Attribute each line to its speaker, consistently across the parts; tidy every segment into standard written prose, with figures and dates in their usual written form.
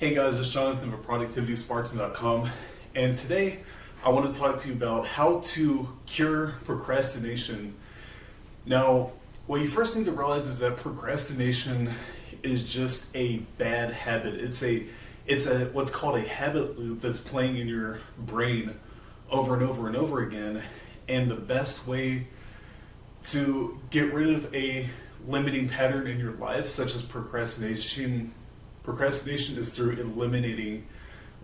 Speaker 1: Hey guys, it's Jonathan of productivityspartan.com, and today I want to talk to you about how to cure procrastination. Now, what you first need to realize is that procrastination is just a bad habit. It's a what's called a habit loop that's playing in your brain over and over and over again. And the best way to get rid of a limiting pattern in your life, such as procrastination is through eliminating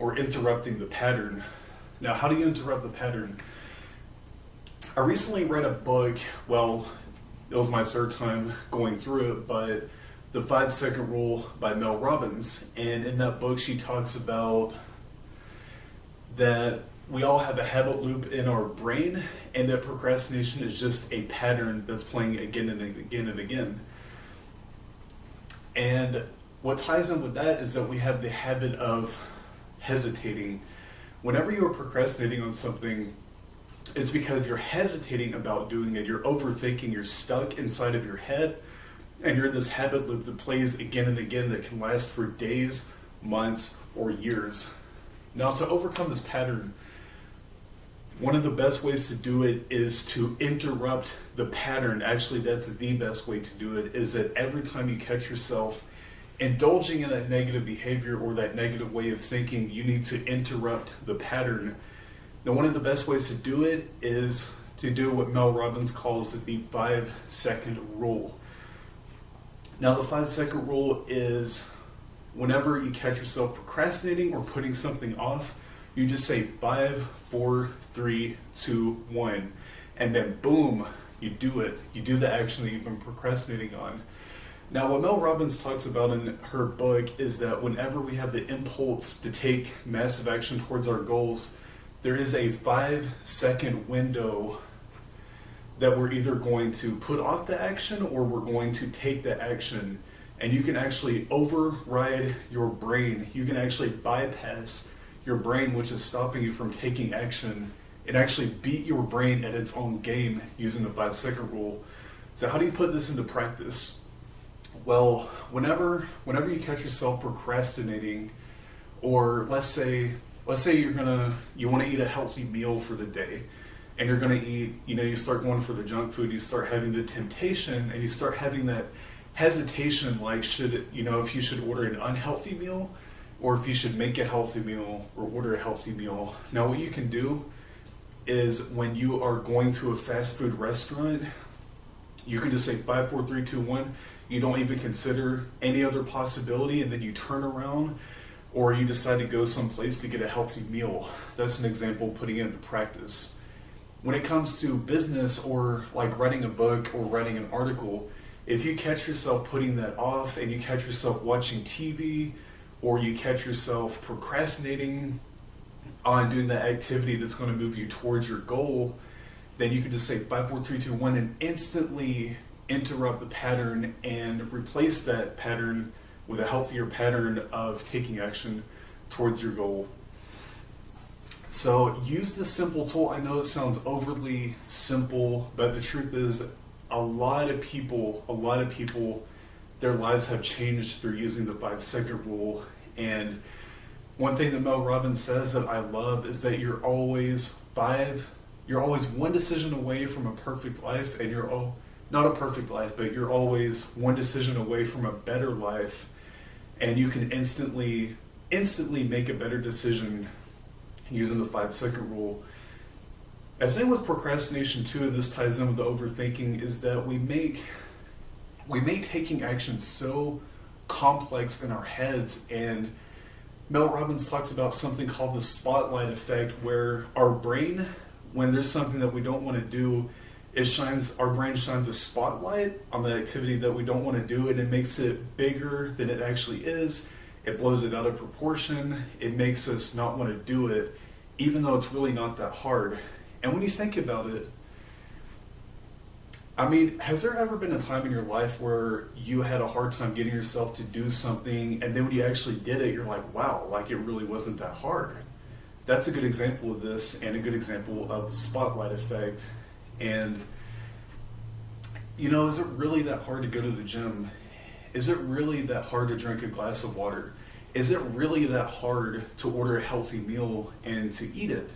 Speaker 1: or interrupting the pattern. Now, how do you interrupt the pattern? I recently read a book, well, it was my third time going through it, but the 5-second rule by Mel Robbins. And in that book, she talks about that we all have a habit loop in our brain, and that procrastination is just a pattern that's playing again and again and again. And what ties in with that is that we have the habit of hesitating. Whenever you are procrastinating on something, it's because you're hesitating about doing it. You're overthinking, you're stuck inside of your head, and you're in this habit loop that plays again and again that can last for days, months, or years. Now, to overcome this pattern, one of the best ways to do it is to interrupt the pattern. Actually, that's the best way to do it, is that every time you catch yourself indulging in that negative behavior or that negative way of thinking, you need to interrupt the pattern. Now, one of the best ways to do it is to do what Mel Robbins calls the 5-second rule. Now, the 5-second rule is whenever you catch yourself procrastinating or putting something off, you just say 5, 4, 3, 2, 1, and then boom, you do it. You do the action that you've been procrastinating on. Now, what Mel Robbins talks about in her book is that whenever we have the impulse to take massive action towards our goals, there is a 5-second window that we're either going to put off the action or we're going to take the action. And you can actually override your brain. You can actually bypass your brain, which is stopping you from taking action, and actually beat your brain at its own game using the 5-second rule. So how do you put this into practice? Well, whenever you catch yourself procrastinating, or let's say you want to eat a healthy meal for the day, and you're going to eat, you start going for the junk food, you start having the temptation, and you start having that hesitation, like if you should order an unhealthy meal, or if you should make a healthy meal or order a healthy meal. Now, what you can do is when you are going to a fast food restaurant, you can just say 5, 4, 3, 2, 1. You don't even consider any other possibility, and then you turn around, or you decide to go someplace to get a healthy meal. That's an example of putting it into practice. When it comes to business or like writing a book or writing an article, if you catch yourself putting that off and you catch yourself watching TV, or you catch yourself procrastinating on doing that activity that's going to move you towards your goal, then you can just say 5, 4, 3, 2, 1 and instantly interrupt the pattern and replace that pattern with a healthier pattern of taking action towards your goal. So use this simple tool. I know it sounds overly simple, but the truth is a lot of people, their lives have changed through using the 5-second rule. And one thing that Mel Robbins says that I love is that you're always one decision away from a perfect life, and not a perfect life, but you're always one decision away from a better life, and you can instantly make a better decision using the 5-second rule. The thing with procrastination too, and this ties in with the overthinking, is that we make taking action so complex in our heads. And Mel Robbins talks about something called the spotlight effect, where our brain, when there's something that we don't want to do, our brain shines a spotlight on the activity that we don't want to do, and it makes it bigger than it actually is. It blows it out of proportion. It makes us not want to do it, even though it's really not that hard. And when you think about it, I mean, has there ever been a time in your life where you had a hard time getting yourself to do something, and then when you actually did it, you're like, wow, like it really wasn't that hard? That's a good example of this, and a good example of the spotlight effect. And, is it really that hard to go to the gym? Is it really that hard to drink a glass of water? Is it really that hard to order a healthy meal and to eat it?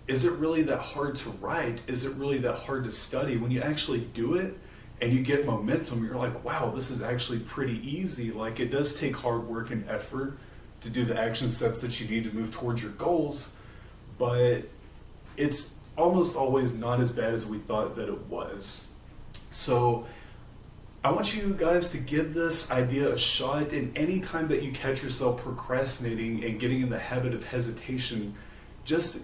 Speaker 1: Is it really that hard to write? Is it really that hard to study? When you actually do it and you get momentum, you're like, wow, this is actually pretty easy. Like, it does take hard work and effort to do the action steps that you need to move towards your goals, but it's almost always not as bad as we thought that it was. So I want you guys to give this idea a shot, and any time that you catch yourself procrastinating and getting in the habit of hesitation, just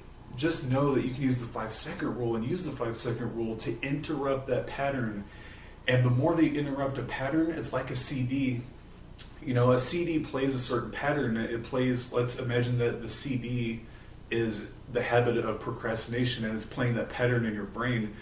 Speaker 1: know that you can use the 5-second rule, and use the 5-second rule to interrupt that pattern. And the more that you interrupt a pattern, it's like a CD. You know, a CD plays a certain pattern. It plays, let's imagine that the CD is the habit of procrastination, and it's playing that pattern in your brain.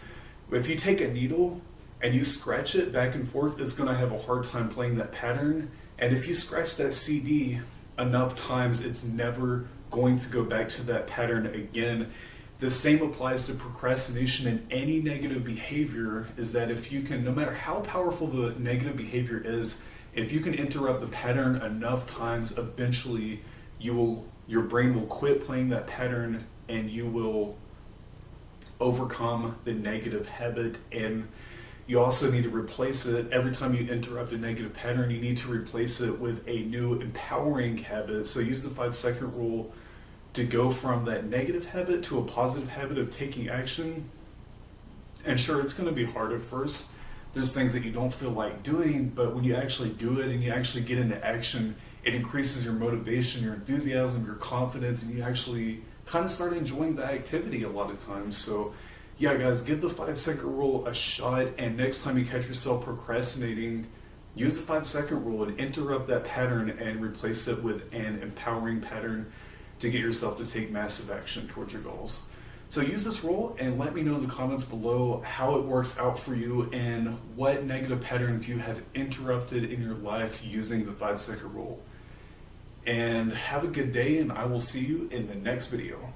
Speaker 1: If you take a needle and you scratch it back and forth, it's going to have a hard time playing that pattern. And if you scratch that CD enough times, it's never going to go back to that pattern again. The same applies to procrastination and any negative behavior, is that if you can, no matter how powerful the negative behavior is, if you can interrupt the pattern enough times, eventually your brain will quit playing that pattern, and you will overcome the negative habit. And you also need to replace it. Every time you interrupt a negative pattern, you need to replace it with a new empowering habit. So use the 5-second rule to go from that negative habit to a positive habit of taking action. And sure, it's going to be hard at first. There's things that you don't feel like doing, but when you actually do it and you actually get into action, it increases your motivation, your enthusiasm, your confidence, and you actually kind of start enjoying the activity a lot of times. So yeah, guys, give the 5-second rule a shot, and next time you catch yourself procrastinating, use the 5-second rule and interrupt that pattern and replace it with an empowering pattern to get yourself to take massive action towards your goals. So use this rule and let me know in the comments below how it works out for you and what negative patterns you have interrupted in your life using the 5-second rule. And have a good day, and I will see you in the next video.